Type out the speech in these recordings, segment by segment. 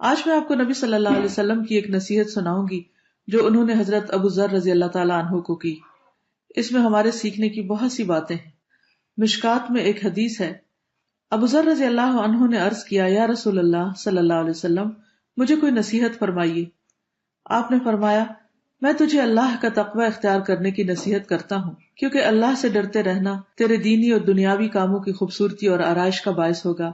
آج میں آپ کو نبی صلی اللہ علیہ وسلم کی ایک نصیحت سناؤں گی جو انہوں نے حضرت ابو ذر رضی اللہ تعالیٰ عنہ کو کی۔ اس میں ہمارے سیکھنے کی بہت سی باتیں ہیں۔ مشکات میں ایک حدیث ہے، ابو ذر رضی اللہ عنہ نے عرض کیا، یا رسول اللہ صلی اللہ علیہ وسلم، مجھے کوئی نصیحت فرمائیے۔ آپ نے فرمایا، میں تجھے اللہ کا تقوی اختیار کرنے کی نصیحت کرتا ہوں، کیونکہ اللہ سے ڈرتے رہنا تیرے دینی اور دنیاوی کاموں کی خوبصورتی اور آرائش کا باعث ہوگا۔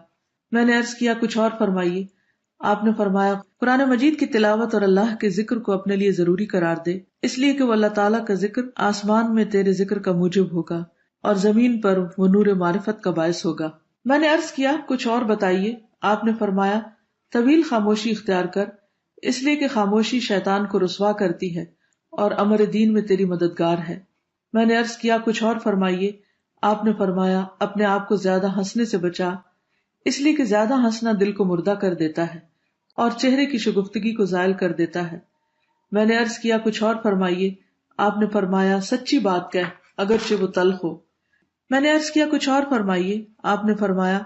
میں نے عرض کیا، کچھ اور فرمائیے۔ آپ نے فرمایا، قرآن مجید کی تلاوت اور اللہ کے ذکر کو اپنے لیے ضروری قرار دے، اس لیے کہ وہ اللہ تعالیٰ کا ذکر آسمان میں تیرے ذکر کا موجب ہوگا اور زمین پر وہ نور معرفت کا باعث ہوگا۔ میں نے عرض کیا، کچھ اور بتائیے۔ آپ نے فرمایا، طویل خاموشی اختیار کر، اس لیے کہ خاموشی شیطان کو رسوا کرتی ہے اور امر دین میں تیری مددگار ہے۔ میں نے عرض کیا، کچھ اور فرمائیے۔ آپ نے فرمایا، اپنے آپ کو زیادہ ہنسنے سے بچا، اس لیے کہ زیادہ ہنسنا دل کو مردہ کر دیتا ہے اور چہرے کی شگفتگی کو زائل کر دیتا ہے۔ میں نے عرض کیا، کچھ اور فرمائیے۔ آپ نے فرمایا، سچی بات کہہ اگرچہ وہ تلخ ہو۔ میں نے عرض کیا، کچھ اور فرمائیے۔ آپ نے فرمایا،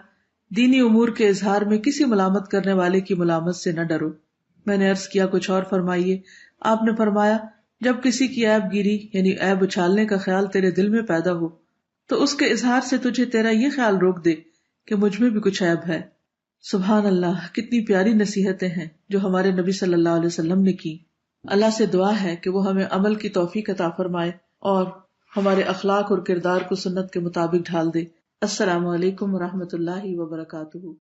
دینی امور کے اظہار میں کسی ملامت کرنے والے کی ملامت سے نہ ڈرو۔ میں نے عرض کیا، کچھ اور فرمائیے۔ آپ نے فرمایا، جب کسی کی عیب گیری یعنی عیب اچھالنے کا خیال تیرے دل میں پیدا ہو تو اس کے اظہار سے تجھے تیرا یہ خیال روک دے کہ مجھ میں بھی کچھ عیب ہے۔ سبحان اللہ، کتنی پیاری نصیحتیں ہیں جو ہمارے نبی صلی اللہ علیہ وسلم نے کی۔ اللہ سے دعا ہے کہ وہ ہمیں عمل کی توفیق عطا فرمائے اور ہمارے اخلاق اور کردار کو سنت کے مطابق ڈھال دے۔ السلام علیکم ورحمۃ اللہ وبرکاتہ۔